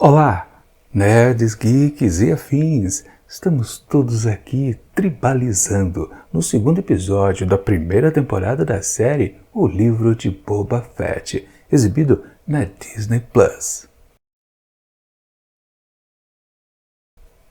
Olá, nerds, geeks e afins! Estamos todos aqui tribalizando no segundo episódio da primeira temporada da série O Livro de Boba Fett, exibido na Disney Plus.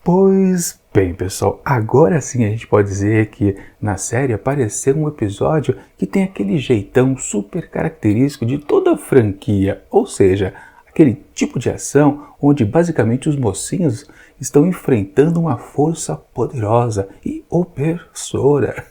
Pois bem, pessoal, agora sim a gente pode dizer que na série apareceu um episódio que tem aquele jeitão super característico de toda a franquia, ou seja, aquele tipo de ação onde basicamente os mocinhos estão enfrentando uma força poderosa e opressora.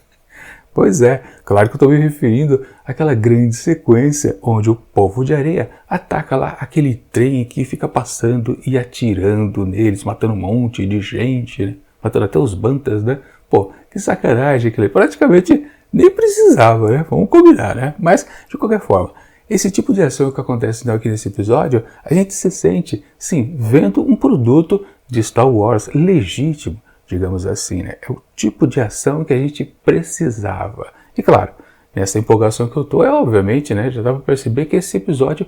Pois é, claro que eu estou me referindo àquela grande sequência onde o Povo de Areia ataca lá aquele trem que fica passando e atirando neles, matando um monte de gente, né? Matando até os bantas, né? Pô, que sacanagem aquilo aí. Praticamente nem precisava, né? Vamos combinar, né? Mas, de qualquer forma, esse tipo de ação que acontece aqui nesse episódio, a gente se sente, sim, vendo um produto de Star Wars legítimo, digamos assim, né? É o tipo de ação que a gente precisava. E claro, nessa empolgação que eu tô, obviamente, né, já dá para perceber que esse episódio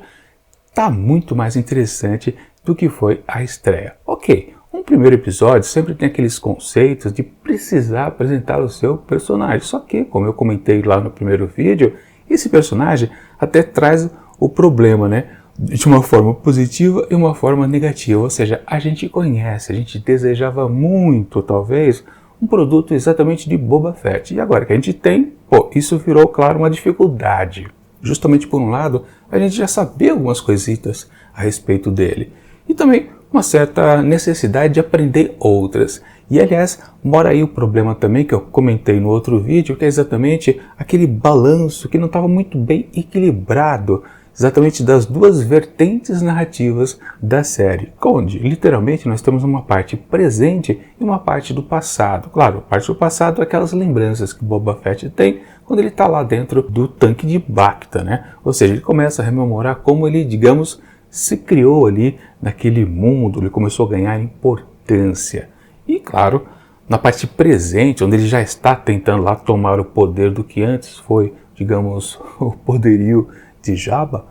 tá muito mais interessante do que foi a estreia. Ok, um primeiro episódio sempre tem aqueles conceitos de precisar apresentar o seu personagem, só que, como eu comentei lá no primeiro vídeo, esse personagem até traz o problema, né? De uma forma positiva e uma forma negativa, ou seja, a gente conhece, a gente desejava muito, talvez, um produto exatamente de Boba Fett. E agora que a gente tem, pô, isso virou, claro, uma dificuldade. Justamente por um lado, a gente já sabia algumas coisitas a respeito dele. E também uma certa necessidade de aprender outras. E aliás, mora aí o problema também que eu comentei no outro vídeo, que é exatamente aquele balanço que não estava muito bem equilibrado, exatamente das duas vertentes narrativas da série, onde literalmente nós temos uma parte presente e uma parte do passado. Claro, a parte do passado é aquelas lembranças que Boba Fett tem quando ele está lá dentro do tanque de Bacta, né? Ou seja, ele começa a rememorar como ele, digamos, se criou ali naquele mundo, ele começou a ganhar importância. E claro, na parte presente, onde ele já está tentando lá tomar o poder do que antes foi, digamos, o poderio de Jabba,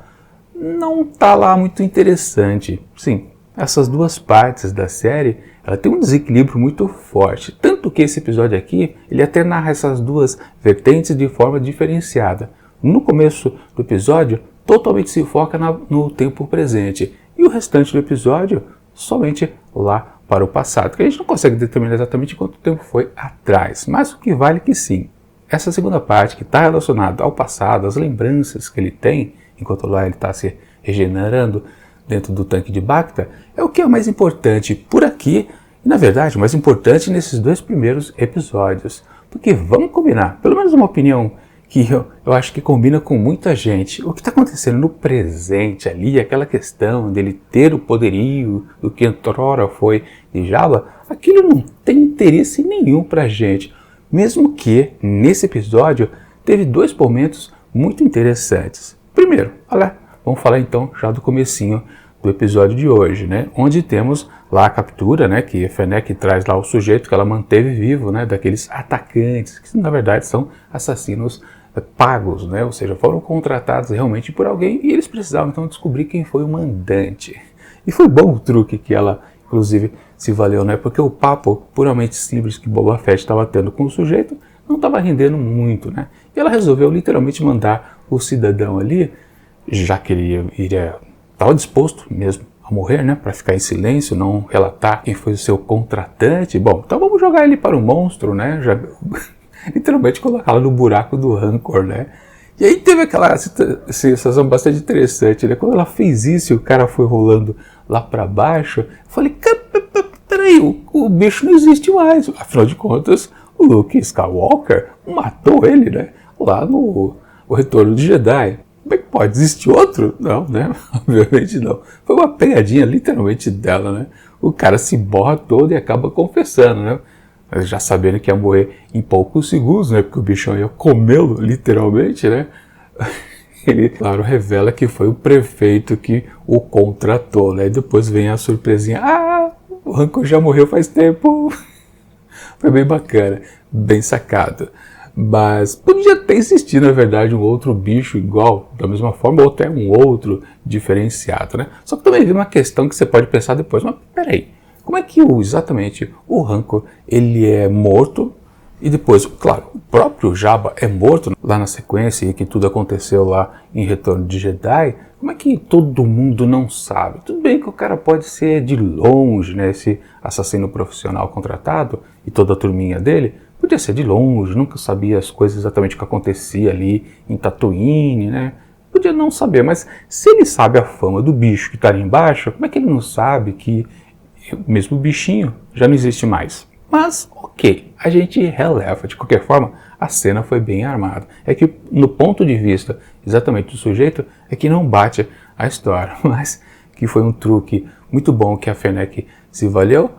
não está lá muito interessante. Sim, essas duas partes da série, ela tem um desequilíbrio muito forte. Tanto que esse episódio aqui, ele até narra essas duas vertentes de forma diferenciada. No começo do episódio, totalmente se foca no tempo presente. E o restante do episódio, somente lá para o passado, que a gente não consegue determinar exatamente quanto tempo foi atrás, mas o que vale é que sim, essa segunda parte que está relacionada ao passado, às lembranças que ele tem, enquanto lá ele está se regenerando dentro do tanque de Bacta, é o que é mais importante por aqui, e na verdade o mais importante nesses dois primeiros episódios, porque vamos combinar, pelo menos uma opinião que eu acho que combina com muita gente. O que está acontecendo no presente ali, aquela questão dele ter o poderio do que outrora foi de Jabba, aquilo não tem interesse nenhum para a gente. Mesmo que, nesse episódio, teve dois momentos muito interessantes. Primeiro, vamos falar então já do comecinho do episódio de hoje, né? Onde temos lá a captura, né? Que a Fennec traz lá o sujeito que ela manteve vivo, né? Daqueles atacantes, que na verdade são assassinos pagos, né? Ou seja, foram contratados realmente por alguém e eles precisavam então descobrir quem foi o mandante. E foi bom o truque que ela, inclusive, se valeu, né? Porque o papo puramente simples que Boba Fett estava tendo com o sujeito não estava rendendo muito, né? E ela resolveu literalmente mandar o cidadão ali, já que ele estava disposto mesmo a morrer, né? Para ficar em silêncio, não relatar quem foi o seu contratante. Bom, então vamos jogar ele para o monstro, né? Já literalmente colocá-la no buraco do Rancor, né? E aí teve aquela sensação bastante interessante, né? Quando ela fez isso e o cara foi rolando lá para baixo, eu falei, peraí, o bicho não existe mais. Afinal de contas, o Luke Skywalker matou ele, né? Lá no O Retorno de Jedi. Como é que pode? Existe outro? Não, né? Obviamente não. Foi uma pegadinha literalmente dela, né? O cara se borra todo e acaba confessando, né? Já sabendo que ia morrer em poucos segundos, né? Porque o bichão ia comê-lo, literalmente, né? Ele, claro, revela que foi o prefeito que o contratou, né? E depois vem a surpresinha. O Rancor já morreu faz tempo. Foi bem bacana, bem sacado. Mas podia até existir, na verdade, um outro bicho igual, da mesma forma, ou até um outro diferenciado, né? Só que também vem uma questão que você pode pensar depois, mas peraí, como é que exatamente o Rancor, ele é morto, e depois, claro, o próprio Jabba é morto lá na sequência, e que tudo aconteceu lá em Retorno de Jedi, como é que todo mundo não sabe? Tudo bem que o cara pode ser de longe, né, esse assassino profissional contratado, e toda a turminha dele, podia ser de longe, nunca sabia as coisas exatamente o que acontecia ali em Tatooine, né? Podia não saber, mas se ele sabe a fama do bicho que está ali embaixo, como é que ele não sabe que o mesmo bichinho já não existe mais? Mas, ok, a gente releva. De qualquer forma, a cena foi bem armada. É que, no ponto de vista exatamente do sujeito, é que não bate a história. Mas que foi um truque muito bom que a Fennec se valeu,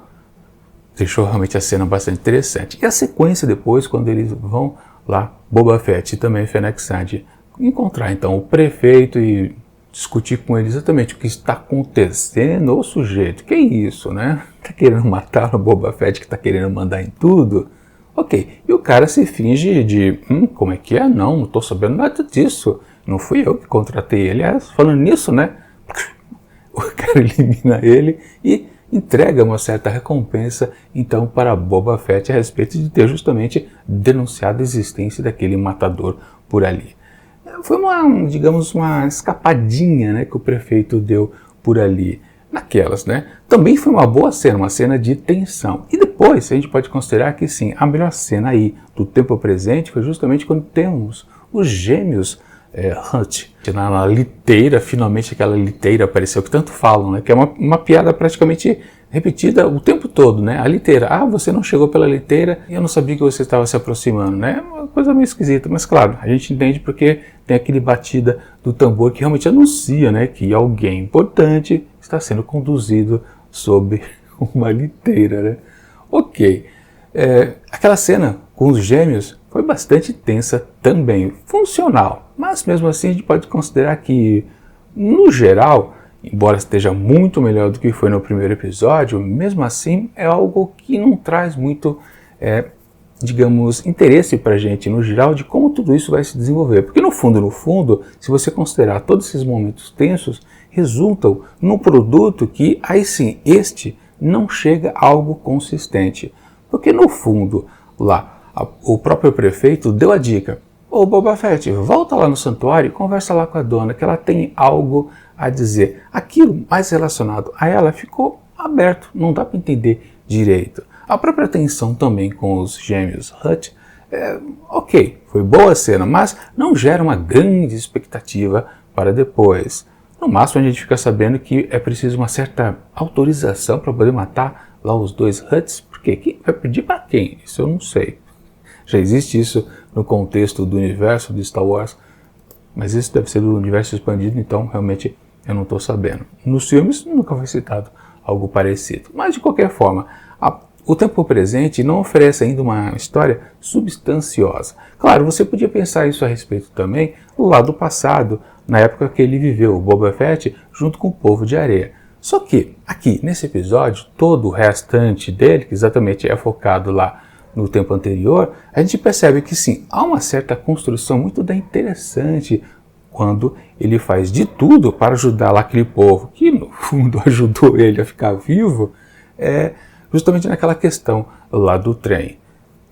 deixou realmente a cena bastante interessante. E a sequência depois, quando eles vão lá, Boba Fett e também Fennec Shand, encontrar então o prefeito e discutir com ele exatamente o que está acontecendo. Ô sujeito, que é isso, né? Tá querendo matar o Boba Fett que tá querendo mandar em tudo? Ok, e o cara se finge de, como é que é? Não tô sabendo nada disso. Não fui eu que contratei ele. Falando nisso, né? O cara elimina ele e entrega uma certa recompensa, então, para Boba Fett a respeito de ter justamente denunciado a existência daquele matador por ali. Foi digamos, uma escapadinha, né, que o prefeito deu por ali, naquelas, né? Também foi uma boa cena, uma cena de tensão. E depois a gente pode considerar que sim, a melhor cena aí do tempo presente foi justamente quando temos os gêmeos Hutt na liteira, finalmente aquela liteira apareceu, que tanto falam, né? Que é uma piada praticamente repetida o tempo todo, né? A liteira, você não chegou pela liteira e eu não sabia que você estava se aproximando, né? Uma coisa meio esquisita, mas claro, a gente entende porque tem aquele batida do tambor que realmente anuncia, né, que alguém importante está sendo conduzido sob uma liteira, né? Ok, aquela cena com os gêmeos foi bastante tensa também, funcional, mas mesmo assim a gente pode considerar que, no geral, embora esteja muito melhor do que foi no primeiro episódio, mesmo assim é algo que não traz muito, digamos, interesse pra gente no geral de como tudo isso vai se desenvolver. Porque no fundo, se você considerar todos esses momentos tensos, resultam num produto que, aí sim, não chega a algo consistente. Porque no fundo, lá, o próprio prefeito deu a dica: ô Boba Fett, volta lá no santuário e conversa lá com a dona, que ela tem algo a dizer. Aquilo mais relacionado a ela ficou aberto, não dá para entender direito. A própria tensão também com os gêmeos Hutt, ok, foi boa a cena, mas não gera uma grande expectativa para depois. No máximo a gente fica sabendo que é preciso uma certa autorização para poder matar lá os dois Hutts, porque quem vai pedir para quem? Isso eu não sei. Já existe isso no contexto do universo de Star Wars, mas isso deve ser do universo expandido, então realmente eu não estou sabendo. Nos filmes nunca foi citado algo parecido, mas de qualquer forma, o tempo presente não oferece ainda uma história substanciosa. Claro, você podia pensar isso a respeito também lá do passado, na época que ele viveu, o Boba Fett, junto com o povo de areia. Só que, aqui, nesse episódio, todo o restante dele, que exatamente é focado lá no tempo anterior, a gente percebe que sim, há uma certa construção muito interessante quando ele faz de tudo para ajudar lá aquele povo, que no fundo ajudou ele a ficar vivo, justamente naquela questão lá do trem.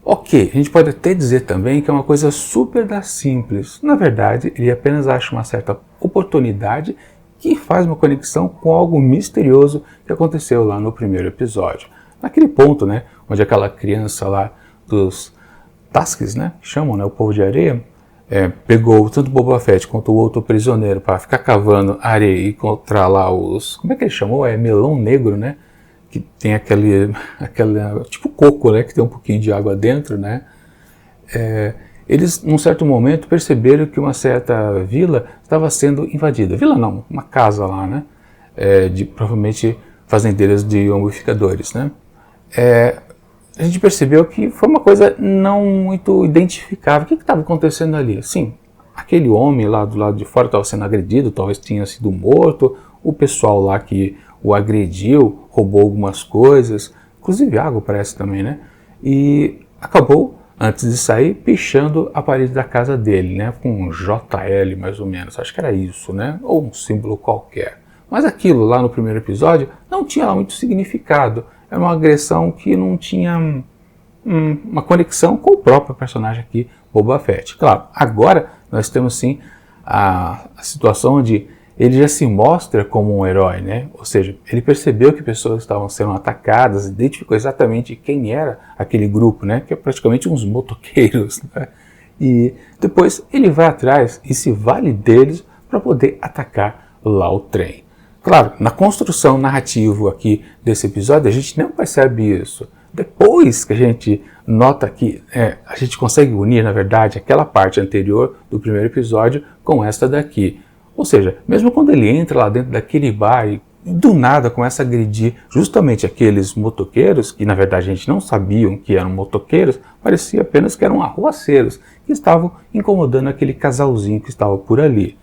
Ok, a gente pode até dizer também que é uma coisa super da simples. Na verdade, ele apenas acha uma certa oportunidade que faz uma conexão com algo misterioso que aconteceu lá no primeiro episódio. Naquele ponto, né, onde aquela criança lá dos Tusks, né, que chamam, né, o povo de areia, pegou tanto o Boba Fett quanto o outro prisioneiro para ficar cavando areia e encontrar lá os... Como é que ele chamou? Melão negro, né? Que tem aquele tipo coco, né? Que tem um pouquinho de água dentro, né? Eles, num certo momento, perceberam que uma certa vila estava sendo invadida. Vila não, uma casa lá, né? De provavelmente fazendeiras de umidificadores, né? A gente percebeu que foi uma coisa não muito identificável. O que estava acontecendo ali? Sim, aquele homem lá do lado de fora estava sendo agredido, talvez tinha sido morto, o pessoal lá que o agrediu roubou algumas coisas, inclusive água parece também, né? E acabou antes de sair, pichando a parede da casa dele, né? Com um JL mais ou menos, acho que era isso, né? Ou um símbolo qualquer. Mas aquilo lá no primeiro episódio não tinha muito significado. Era uma agressão que não tinha uma conexão com o próprio personagem aqui, Boba Fett. Claro, agora nós temos sim a situação onde ele já se mostra como um herói, né? Ou seja, ele percebeu que pessoas estavam sendo atacadas, identificou exatamente quem era aquele grupo, né? Que é praticamente uns motoqueiros, né? E depois ele vai atrás e se vale deles para poder atacar lá o trem. Claro, na construção narrativa aqui desse episódio, a gente não percebe isso. Depois que a gente nota que a gente consegue unir, na verdade, aquela parte anterior do primeiro episódio com esta daqui. Ou seja, mesmo quando ele entra lá dentro daquele bar e do nada começa a agredir justamente aqueles motoqueiros, que na verdade a gente não sabiam que eram motoqueiros, parecia apenas que eram arruaceiros, que estavam incomodando aquele casalzinho que estava por ali.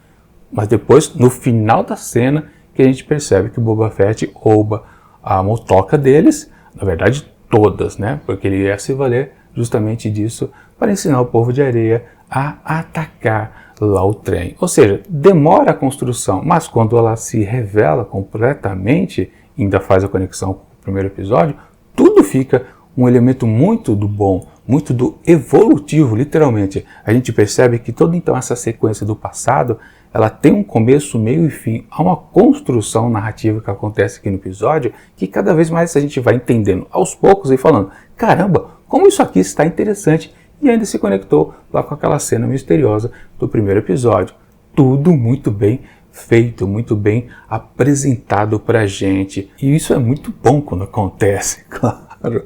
Mas depois, no final da cena, que a gente percebe que o Boba Fett rouba a motoca deles, na verdade todas, né? Porque ele ia se valer justamente disso para ensinar o povo de areia a atacar lá o trem. Ou seja, demora a construção, mas quando ela se revela completamente, ainda faz a conexão com o primeiro episódio, tudo fica um elemento muito do bom, muito do evolutivo, literalmente. A gente percebe que toda então essa sequência do passado, ela tem um começo, meio e fim. Há uma construção narrativa que acontece aqui no episódio, que cada vez mais a gente vai entendendo aos poucos e falando, caramba, como isso aqui está interessante. E ainda se conectou lá com aquela cena misteriosa do primeiro episódio. Tudo muito bem feito, muito bem apresentado pra gente. E isso é muito bom quando acontece, claro.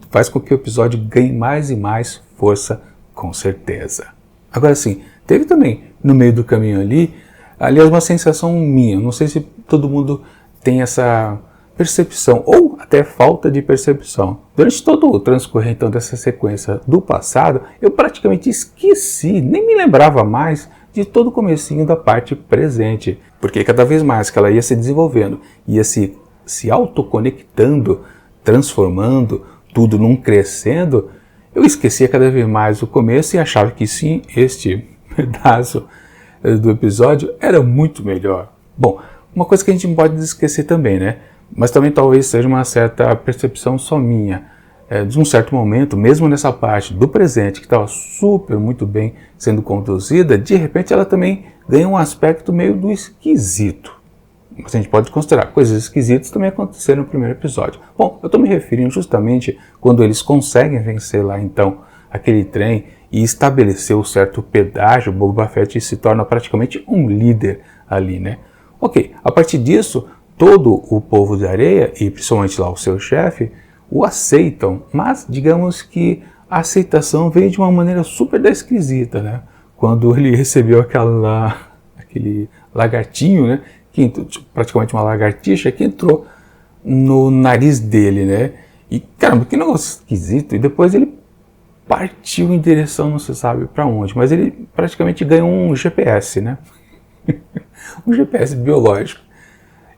Faz com que o episódio ganhe mais e mais força, com certeza. Agora sim, teve também no meio do caminho ali, aliás, uma sensação minha. Não sei se todo mundo tem essa percepção, ou até falta de percepção. Durante todo o transcorrer então dessa sequência do passado, eu praticamente esqueci, nem me lembrava mais de todo o comecinho da parte presente, porque cada vez mais que ela ia se desenvolvendo, ia se autoconectando, transformando, tudo num crescendo, eu esquecia cada vez mais o começo e achava que sim, este pedaço do episódio era muito melhor. Bom, uma coisa que a gente não pode esquecer também, né? Mas também talvez seja uma certa percepção só minha, de um certo momento, mesmo nessa parte do presente, que estava super muito bem sendo conduzida, de repente ela também ganha um aspecto meio do esquisito. Mas a gente pode considerar coisas esquisitas também aconteceram no primeiro episódio. Bom, eu estou me referindo justamente quando eles conseguem vencer lá então aquele trem e estabelecer o certo pedágio, Boba Fett se torna praticamente um líder ali, né? Ok, a partir disso, todo o povo de areia, e principalmente lá o seu chefe, o aceitam, mas digamos que a aceitação veio de uma maneira super esquisita, né? Quando ele recebeu aquele lagartinho, né? Que, praticamente uma lagartixa que entrou no nariz dele, né? E caramba, que negócio esquisito. E depois ele partiu em direção, não se sabe para onde, mas ele praticamente ganhou um GPS, né? Um GPS biológico.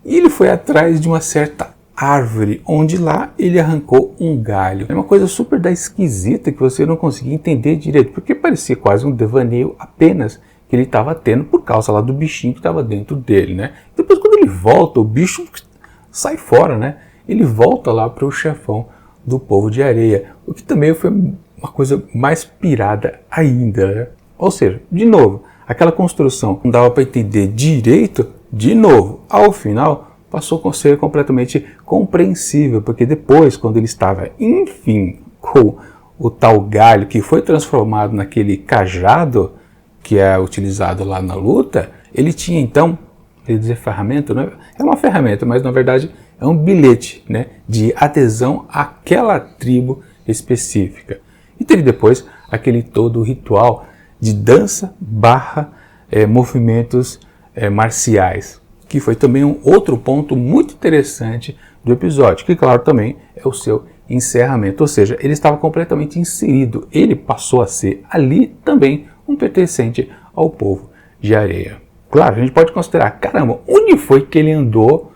E ele foi atrás de uma certa árvore, onde lá ele arrancou um galho. É uma coisa super esquisita que você não conseguia entender direito, porque parecia quase um devaneio apenas que ele estava tendo por causa lá do bichinho que estava dentro dele, né? Depois quando ele volta, o bicho sai fora, né? Ele volta lá para o chefão do povo de areia, o que também foi uma coisa mais pirada ainda, né? Ou seja, de novo, aquela construção não dava para entender direito, de novo, ao final, passou a ser completamente compreensível, porque depois, quando ele estava, enfim, com o tal galho que foi transformado naquele cajado que é utilizado lá na luta, ele tinha então, quer dizer ferramenta, não é uma ferramenta, mas na verdade é um bilhete, né, de adesão àquela tribo específica. E teve depois aquele todo ritual de dança / movimentos marciais, que foi também um outro ponto muito interessante do episódio, que claro também é o seu encerramento, ou seja, ele estava completamente inserido, ele passou a ser ali também um pertencente ao povo de areia. Claro, a gente pode considerar, caramba, onde foi que ele andou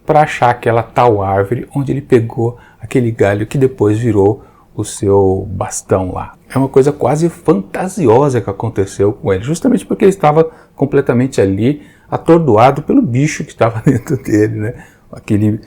para achar aquela tal árvore onde ele pegou aquele galho que depois virou o seu bastão lá. É uma coisa quase fantasiosa que aconteceu com ele, justamente porque ele estava completamente ali, atordoado pelo bicho que estava dentro dele, né? Aquele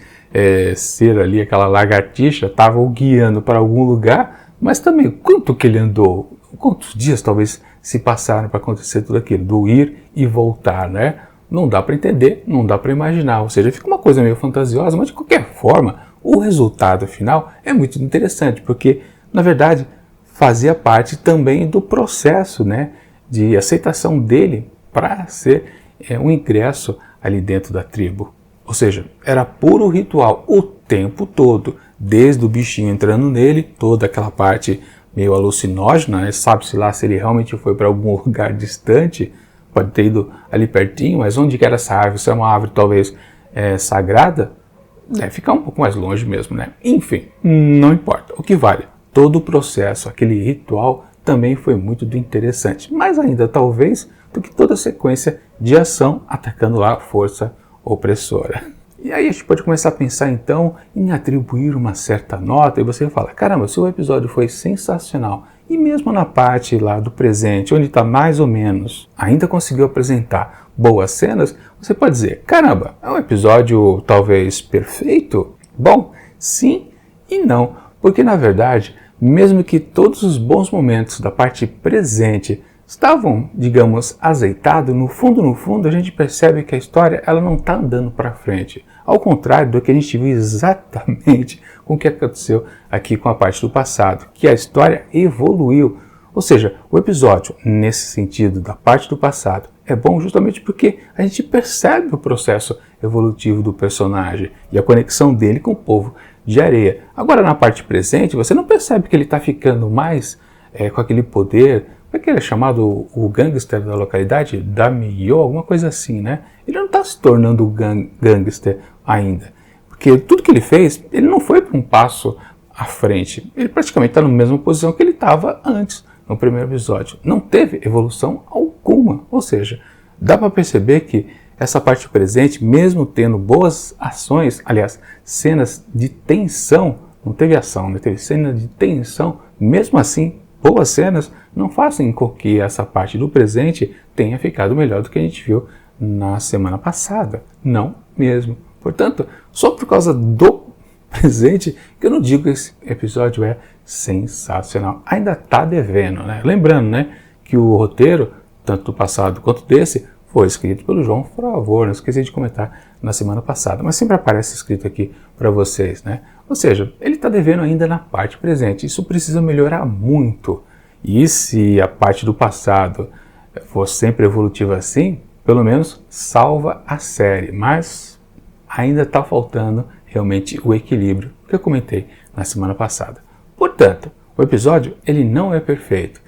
ser ali, aquela lagartixa, estava o guiando para algum lugar, mas também quanto que ele andou, quantos dias talvez se passaram para acontecer tudo aquilo, do ir e voltar, né? Não dá para entender, não dá para imaginar, ou seja, fica uma coisa meio fantasiosa, mas de qualquer forma, o resultado final é muito interessante, porque, na verdade, fazia parte também do processo, né, de aceitação dele para ser um ingresso ali dentro da tribo. Ou seja, era puro ritual o tempo todo, desde o bichinho entrando nele, toda aquela parte meio alucinógena, né? Sabe-se lá se ele realmente foi para algum lugar distante, pode ter ido ali pertinho, mas onde que era essa árvore? Se é uma árvore talvez sagrada, deve ficar um pouco mais longe mesmo, né? Enfim, não importa, o que vale, todo o processo, aquele ritual também foi muito interessante, mais ainda talvez do que toda a sequência de ação atacando lá a força opressora. E aí a gente pode começar a pensar então em atribuir uma certa nota e você fala, caramba, se o episódio foi sensacional e mesmo na parte lá do presente, onde está mais ou menos, ainda conseguiu apresentar boas cenas, você pode dizer, caramba, é um episódio talvez perfeito? Bom, sim e não, porque na verdade, mesmo que todos os bons momentos da parte presente estavam, digamos, azeitados, no fundo, a gente percebe que a história ela não está andando para frente. Ao contrário do que a gente viu exatamente com o que aconteceu aqui com a parte do passado, que a história evoluiu. Ou seja, o episódio, nesse sentido, da parte do passado, é bom justamente porque a gente percebe o processo evolutivo do personagem e a conexão dele com o povo de areia. Agora, na parte presente, você não percebe que ele está ficando mais com aquele poder. Como é que ele é chamado o gangster da localidade? Damio, alguma coisa assim, né? Ele não está se tornando gangster ainda. Porque tudo que ele fez, ele não foi para um passo à frente. Ele praticamente está na mesma posição que ele estava antes, no primeiro episódio. Não teve evolução alguma. Ou seja, dá para perceber que essa parte presente, mesmo tendo boas ações, aliás, cenas de tensão, não teve ação, né? Teve cena de tensão, mesmo assim, boas cenas não fazem com que essa parte do presente tenha ficado melhor do que a gente viu na semana passada. Não mesmo. Portanto, só por causa do presente que eu não digo que esse episódio é sensacional. Ainda está devendo, né? Lembrando, né, que o roteiro, tanto do passado quanto desse, foi escrito pelo João Favor. Não esqueci de comentar na semana passada, mas sempre aparece escrito aqui para vocês, né? Ou seja, ele está devendo ainda na parte presente. Isso precisa melhorar muito. E se a parte do passado for sempre evolutiva assim, pelo menos salva a série. Mas ainda está faltando realmente o equilíbrio que eu comentei na semana passada. Portanto, o episódio ele não é perfeito.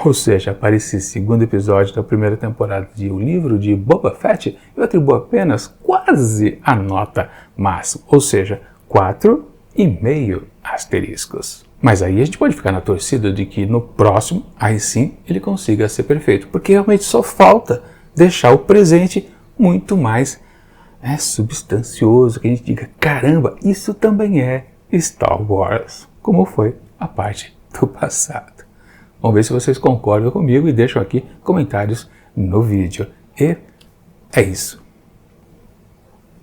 Ou seja, para esse segundo episódio da primeira temporada de O Livro de Boba Fett, eu atribuo apenas quase a nota máxima, ou seja, 4,5 asteriscos. Mas aí a gente pode ficar na torcida de que no próximo, aí sim, ele consiga ser perfeito, porque realmente só falta deixar o presente muito mais substancioso, que a gente diga, caramba, isso também é Star Wars, como foi a parte do passado. Vamos ver se vocês concordam comigo e deixam aqui comentários no vídeo. E é isso.